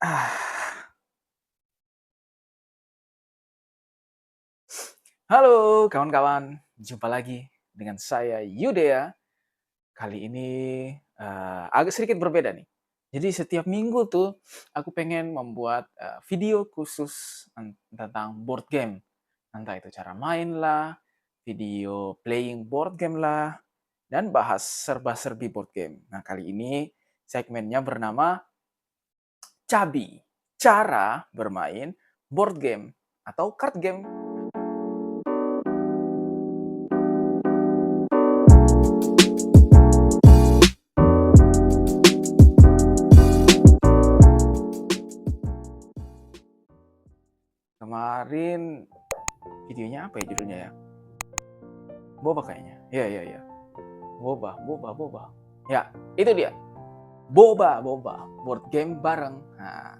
Ah, Halo kawan-kawan, jumpa lagi dengan saya Yudea. Kali ini agak sedikit berbeda nih. Jadi setiap minggu tuh aku pengen membuat video khusus tentang board game. Entah itu cara main lah, video playing board game lah, dan bahas serba-serbi board game. Nah kali ini segmennya bernama Cabi, cara bermain board game atau card game. Kemarin videonya apa ya judulnya ya? Boba kayaknya. Iya, iya, iya. Boba, boba, boba. Ya, itu dia. Boba, boba. Board game bareng. Nah,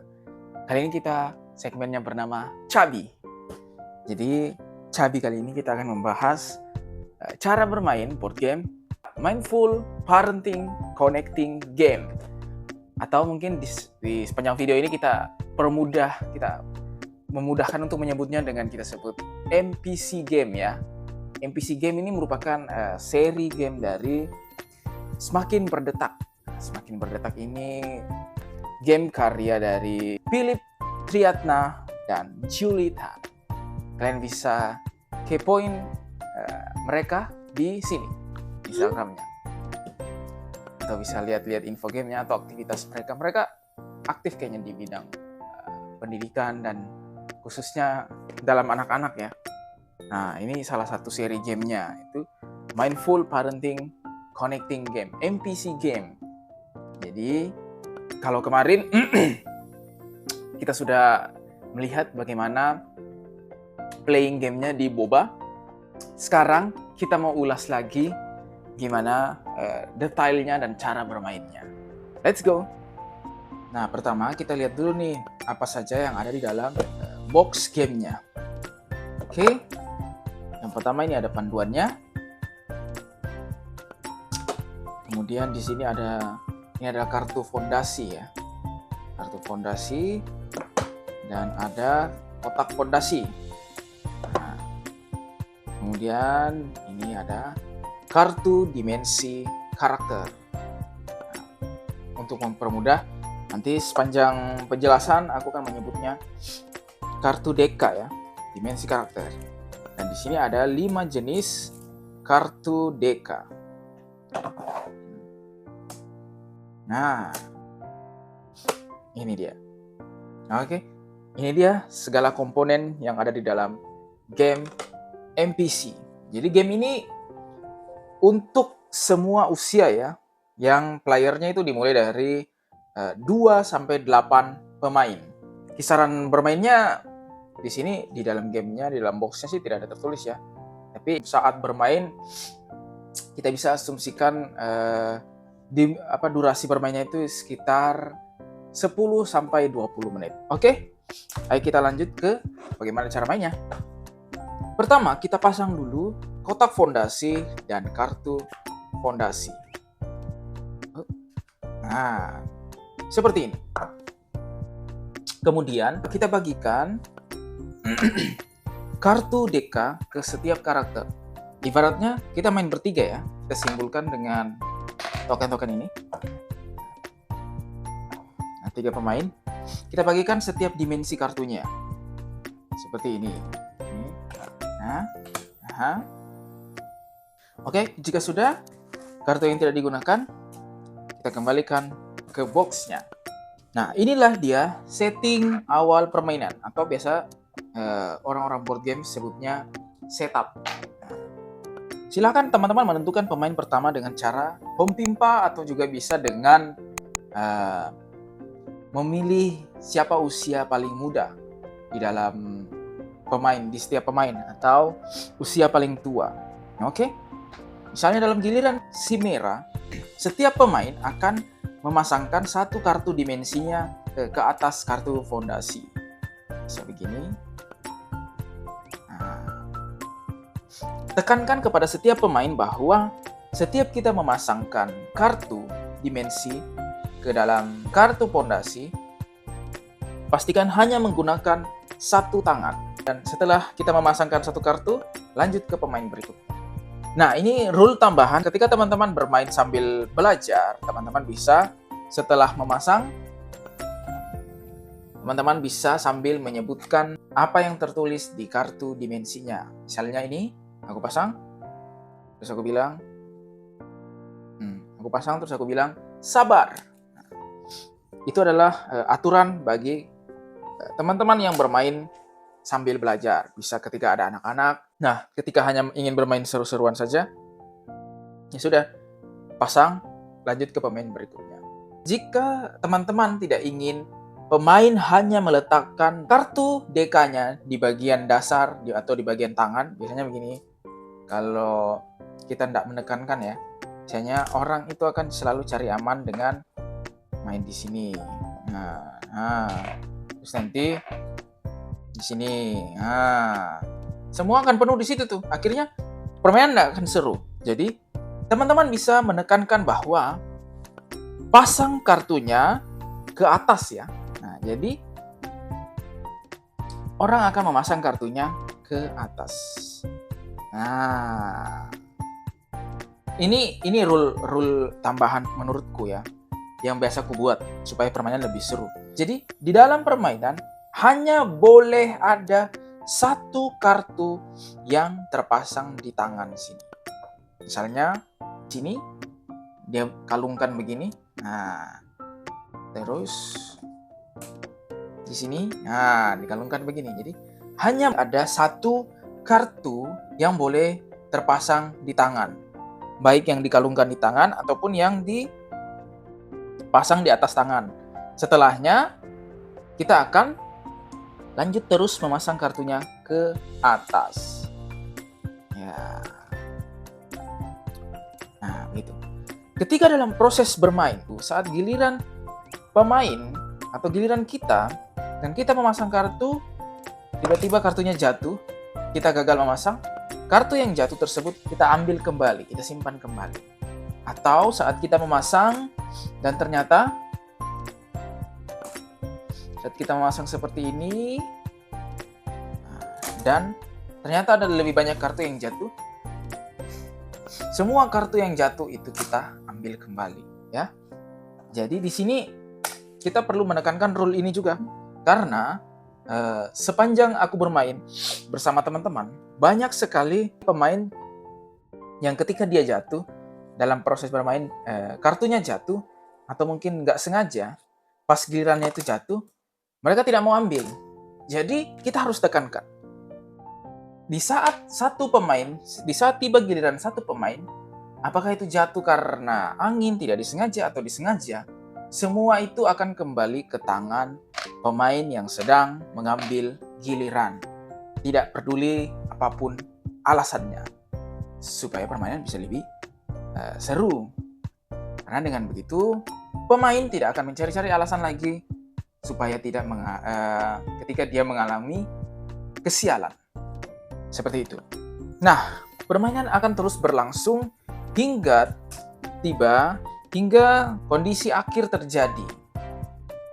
kali ini kita segmennya bernama Cabi. Jadi, Cabi kali ini kita akan membahas cara bermain board game Mindful Parenting Connecting Game. Atau mungkin di sepanjang video ini kita memudahkan untuk menyebutnya dengan kita sebut NPC game ya. NPC game ini merupakan seri game dari Semakin Berdetak. Semakin Berdetak ini game karya dari Philip Triatna dan Julie Tan. Kalian bisa kepoin mereka di sini, Instagramnya. Atau bisa lihat-lihat info gamenya atau aktivitas mereka. Mereka aktif kayaknya di bidang pendidikan dan khususnya dalam anak-anak ya. Nah, ini salah satu seri gamenya, itu Mindful Parenting Connecting Game, NPC game. Jadi, kalau kemarin kita sudah melihat bagaimana playing gamenya di Boba. Sekarang kita mau ulas lagi gimana detailnya dan cara bermainnya. Let's go! Nah, pertama kita lihat dulu nih, apa saja yang ada di dalam box gamenya. Oke, yang pertama ini ada panduannya. Kemudian di sini ini ada kartu fondasi ya, kartu fondasi, dan ada kotak fondasi. Nah, kemudian ini ada kartu dimensi karakter. Nah, untuk mempermudah, nanti sepanjang penjelasan aku akan menyebutnya kartu deka ya, dimensi karakter. Dan di sini ada 5 jenis kartu deka. Nah, ini dia. Oke, ini dia segala komponen yang ada di dalam game NPC. Jadi game ini untuk semua usia ya, yang playernya itu dimulai dari 2 sampai 8 pemain. Kisaran bermainnya di sini di dalam gamenya, di dalam boxnya sih tidak ada tertulis ya. Tapi saat bermain kita bisa asumsikan durasi bermainnya itu sekitar 10 sampai 20 menit. Oke? Ayo kita lanjut ke bagaimana cara mainnya. Pertama, kita pasang dulu kotak fondasi dan kartu fondasi. Nah, seperti ini. Kemudian kita bagikan kartu deka ke setiap karakter. Ibaratnya kita main bertiga ya. Kita simpulkan dengan token-token ini. Nah, 3 pemain. Kita bagikan setiap dimensi kartunya. Seperti ini. Nah. Oke, jika sudah, kartu yang tidak digunakan, kita kembalikan ke boxnya. Nah, inilah dia setting awal permainan, atau biasa orang-orang board game sebutnya setup. Silakan teman-teman menentukan pemain pertama dengan cara home pimpa, atau juga bisa dengan memilih siapa usia paling muda di dalam di setiap pemain, atau usia paling tua. Oke? Misalnya dalam giliran si merah, setiap pemain akan memasangkan satu kartu dimensinya ke atas kartu fondasi. Bisa begini. Nah, tekankan kepada setiap pemain bahwa setiap kita memasangkan kartu dimensi ke dalam kartu fondasi, pastikan hanya menggunakan satu tangan. Dan setelah kita memasangkan satu kartu, lanjut ke pemain berikutnya. Nah, ini rule tambahan ketika teman-teman bermain sambil belajar, teman-teman bisa setelah memasang, teman-teman bisa sambil menyebutkan apa yang tertulis di kartu dimensinya. Misalnya ini, aku pasang, terus aku bilang, sabar. Nah, itu adalah aturan bagi teman-teman yang bermain sambil belajar. Bisa ketika ada anak-anak. Nah, ketika hanya ingin bermain seru-seruan saja, ya sudah, pasang, lanjut ke pemain berikutnya. Jika teman-teman tidak ingin pemain hanya meletakkan kartu DK-nya di bagian dasar atau di bagian tangan, biasanya begini, kalau kita tidak menekankan ya, biasanya orang itu akan selalu cari aman dengan main di sini. Nah, terus nanti di sini. Nah, semua akan penuh di situ tuh. Akhirnya permainan tidak akan seru. Jadi, teman-teman bisa menekankan bahwa pasang kartunya ke atas ya. Nah, jadi orang akan memasang kartunya ke atas. Nah, ini rule tambahan menurutku ya, yang biasa aku buat supaya permainan lebih seru. Jadi, di dalam permainan hanya boleh ada satu kartu yang terpasang di tangan sini. Misalnya, sini dia kalungkan begini. Nah, terus di sini, nah dikalungkan begini. Jadi, hanya ada satu kartu yang boleh terpasang di tangan. Baik yang dikalungkan di tangan ataupun yang dipasang di atas tangan. Setelahnya, kita akan lanjut terus memasang kartunya ke atas. Ya. Nah, gitu. Ketika dalam proses bermain, saat giliran pemain atau giliran kita, dan kita memasang kartu, tiba-tiba kartunya jatuh, kita gagal memasang, kartu yang jatuh tersebut kita ambil kembali, kita simpan kembali. Atau saat kita memasang, dan ternyata saat kita memasang seperti ini, dan ternyata ada lebih banyak kartu yang jatuh, semua kartu yang jatuh itu kita ambil kembali, ya. Jadi di sini kita perlu menekankan rule ini juga, karena sepanjang aku bermain bersama teman-teman, banyak sekali pemain yang ketika dia jatuh dalam proses bermain, kartunya jatuh atau mungkin nggak sengaja pas gilirannya itu jatuh, mereka tidak mau ambil. Jadi kita harus tekankan. Di saat tiba giliran satu pemain, apakah itu jatuh karena angin, tidak disengaja atau disengaja, semua itu akan kembali ke tangan pemain yang sedang mengambil giliran. Tidak peduli apapun alasannya, supaya permainan bisa lebih seru. Karena dengan begitu, pemain tidak akan mencari-cari alasan lagi supaya tidak ketika dia mengalami kesialan. Seperti itu. Nah, permainan akan terus berlangsung hingga kondisi akhir terjadi,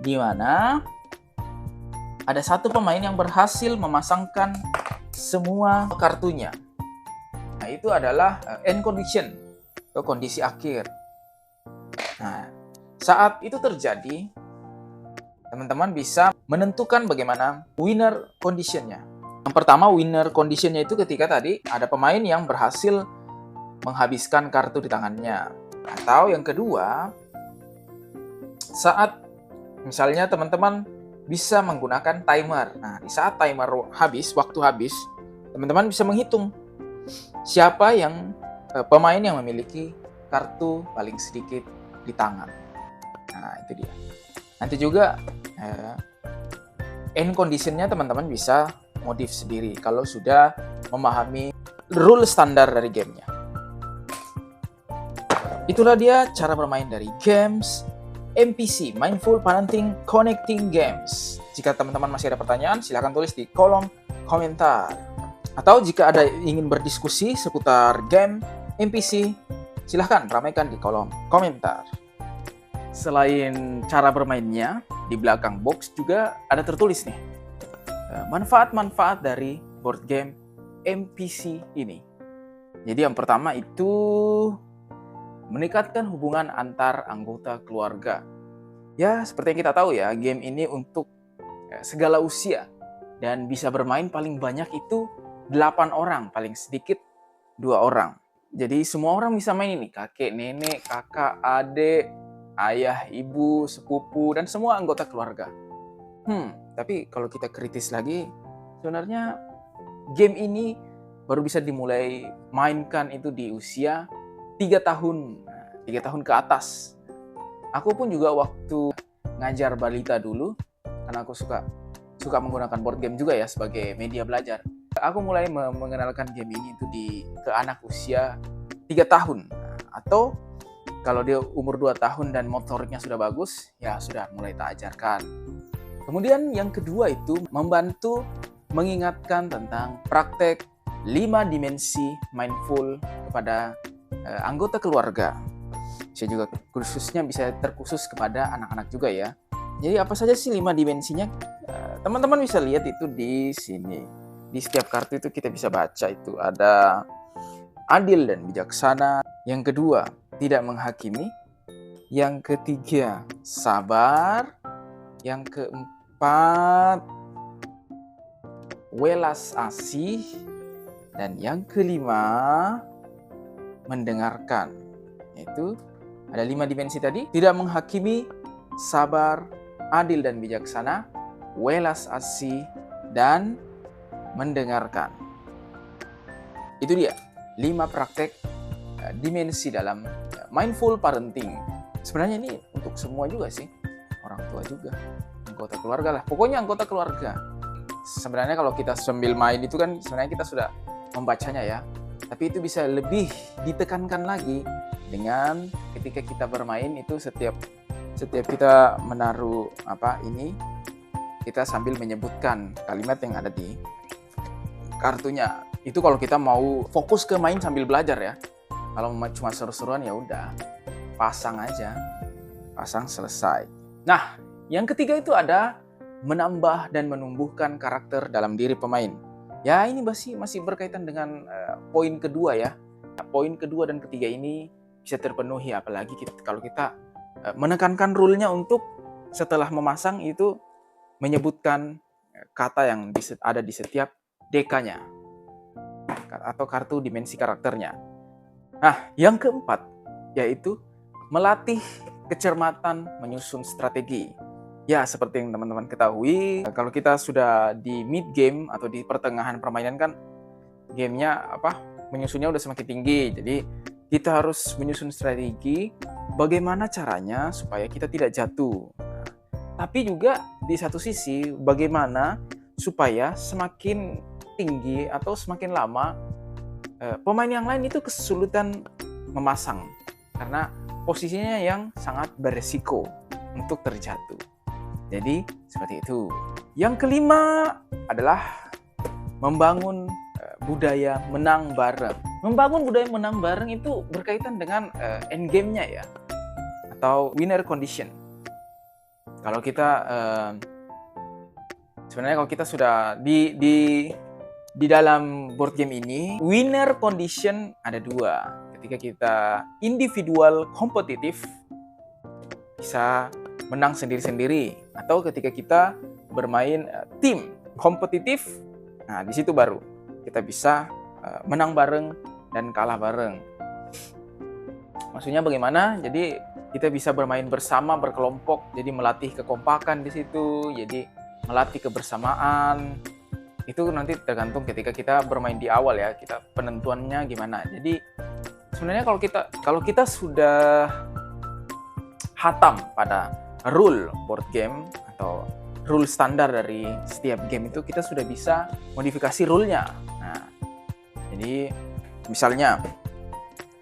di mana ada satu pemain yang berhasil memasangkan semua kartunya. Nah, itu adalah end condition atau kondisi akhir. Nah, saat itu terjadi, teman-teman bisa menentukan bagaimana winner condition-nya. Yang pertama, winner condition-nya itu ketika tadi ada pemain yang berhasil menghabiskan kartu di tangannya. Atau yang kedua, saat misalnya teman-teman bisa menggunakan timer. Nah, di saat timer habis, waktu habis, teman-teman bisa menghitung siapa yang pemain yang memiliki kartu paling sedikit di tangan. Nah, itu dia. Nanti juga end condition-nya teman-teman bisa modif sendiri kalau sudah memahami rule standar dari gamenya. Itulah dia cara bermain dari games MPC, Mindful Parenting Connecting Games. Jika teman-teman masih ada pertanyaan, silahkan tulis di kolom komentar. Atau jika ada ingin berdiskusi seputar game MPC, silahkan ramaikan di kolom komentar. Selain cara bermainnya, di belakang box juga ada tertulis nih, manfaat-manfaat dari board game NPC ini. Jadi yang pertama itu meningkatkan hubungan antar anggota keluarga. Ya, seperti yang kita tahu ya, game ini untuk segala usia dan bisa bermain paling banyak itu 8 orang, paling sedikit 2 orang. Jadi semua orang bisa main ini, kakek, nenek, kakak, adik, ayah, ibu, sepupu, dan semua anggota keluarga. Tapi kalau kita kritis lagi, sebenarnya game ini baru bisa dimulai mainkan itu di usia 3 tahun, 3 tahun ke atas. Aku pun juga waktu ngajar balita dulu, karena aku suka menggunakan board game juga ya sebagai media belajar. Aku mulai mengenalkan game ini itu ke anak usia 3 tahun. Atau kalau dia umur 2 tahun dan motoriknya sudah bagus, ya sudah mulai tak ajarkan. Kemudian yang kedua itu membantu mengingatkan tentang praktek 5 dimensi mindful kepada anggota keluarga. Saya juga khususnya bisa terkhusus kepada anak-anak juga ya. Jadi apa saja sih 5 dimensinya? Teman-teman bisa lihat itu di sini. Di setiap kartu itu kita bisa baca itu ada adil dan bijaksana. Yang kedua, tidak menghakimi. Yang ketiga, sabar. Yang keempat, welas asih. Dan yang kelima, mendengarkan. Itu ada 5 dimensi tadi. Tidak menghakimi, sabar, adil dan bijaksana, welas asih, dan mendengarkan. Itu dia 5 praktek dimensi dalam mindful parenting. Sebenarnya ini untuk semua juga sih, orang tua juga, anggota keluarga lah, pokoknya anggota keluarga. Sebenarnya kalau kita sambil main itu kan sebenarnya kita sudah membacanya ya, tapi itu bisa lebih ditekankan lagi dengan ketika kita bermain itu setiap kita menaruh kita sambil menyebutkan kalimat yang ada di kartunya. Itu kalau kita mau fokus ke main sambil belajar ya. Kalau cuma seru-seruan ya udah pasang aja, pasang selesai. Nah, yang ketiga itu ada menambah dan menumbuhkan karakter dalam diri pemain. Ya ini masih berkaitan dengan poin kedua ya. Poin kedua dan ketiga ini bisa terpenuhi apalagi kalau kita menekankan rule-nya untuk setelah memasang itu menyebutkan kata yang ada di setiap dekanya atau kartu dimensi karakternya. Nah, yang keempat yaitu melatih kecermatan menyusun strategi. Ya, seperti yang teman-teman ketahui, kalau kita sudah di mid game atau di pertengahan permainan kan gamenya menyusunnya udah semakin tinggi. Jadi kita harus menyusun strategi bagaimana caranya supaya kita tidak jatuh. Tapi juga di satu sisi bagaimana supaya semakin tinggi atau semakin lama pemain yang lain itu kesulitan memasang karena posisinya yang sangat beresiko untuk terjatuh. Jadi seperti itu. Yang kelima adalah membangun budaya menang bareng. Membangun budaya menang bareng itu berkaitan dengan end game-nya ya, atau winner condition. Kalau kita sebenarnya kalau kita sudah di dalam board game ini, winner condition ada 2. Ketika kita individual kompetitif bisa menang sendiri-sendiri, atau ketika kita bermain tim kompetitif, nah di situ baru kita bisa menang bareng dan kalah bareng. Maksudnya bagaimana? Jadi kita bisa bermain bersama, berkelompok, jadi melatih kekompakan di situ, jadi melatih kebersamaan. Itu nanti tergantung ketika kita bermain di awal ya, kita penentuannya gimana. Jadi sebenarnya kalau kita sudah hatam pada rule board game atau rule standar dari setiap game itu, kita sudah bisa modifikasi rule-nya. Nah, jadi misalnya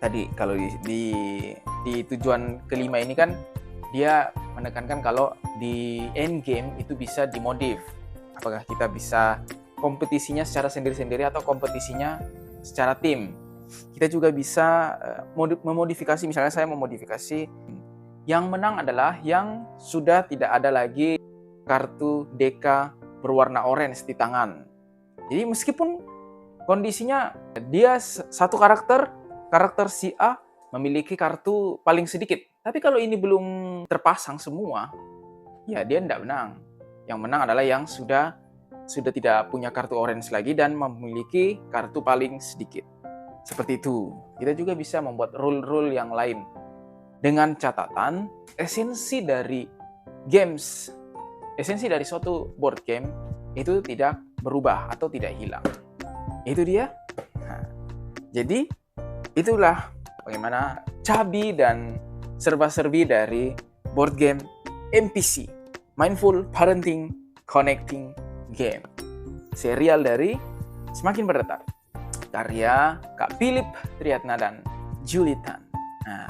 tadi kalau di tujuan kelima ini kan dia menekankan kalau di end game itu bisa dimodif. Apakah kita bisa kompetisinya secara sendiri-sendiri atau kompetisinya secara tim. Kita juga bisa memodifikasi, misalnya saya memodifikasi yang menang adalah yang sudah tidak ada lagi kartu deka berwarna orange di tangan. Jadi meskipun kondisinya dia satu karakter si A memiliki kartu paling sedikit. Tapi kalau ini belum terpasang semua, ya dia tidak menang. Yang menang adalah yang sudah tidak punya kartu orange lagi dan memiliki kartu paling sedikit. Seperti itu. Kita juga bisa membuat rule-rule yang lain. Dengan catatan, esensi dari suatu board game itu tidak berubah atau tidak hilang. Itu dia. Nah, jadi itulah bagaimana cabi dan serba-serbi dari board game MPC, Mindful Parenting Connecting Game. Serial dari Semakin Berdetak. Karya Kak Philip Triatna dan Julitan. Nah,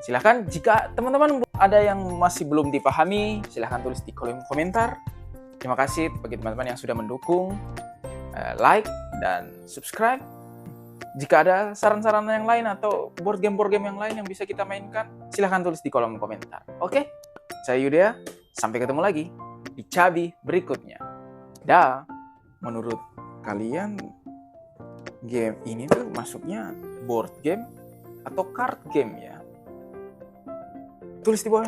silahkan jika teman-teman ada yang masih belum dipahami, silahkan tulis di kolom komentar. Terima kasih bagi teman-teman yang sudah mendukung, like, dan subscribe. Jika ada saran-saran yang lain atau board game yang lain yang bisa kita mainkan, silahkan tulis di kolom komentar. Oke? Saya Yudea, sampai ketemu lagi di Cabi berikutnya. Dah, menurut kalian game ini tuh masuknya board game atau card game ya? Tulis di bawah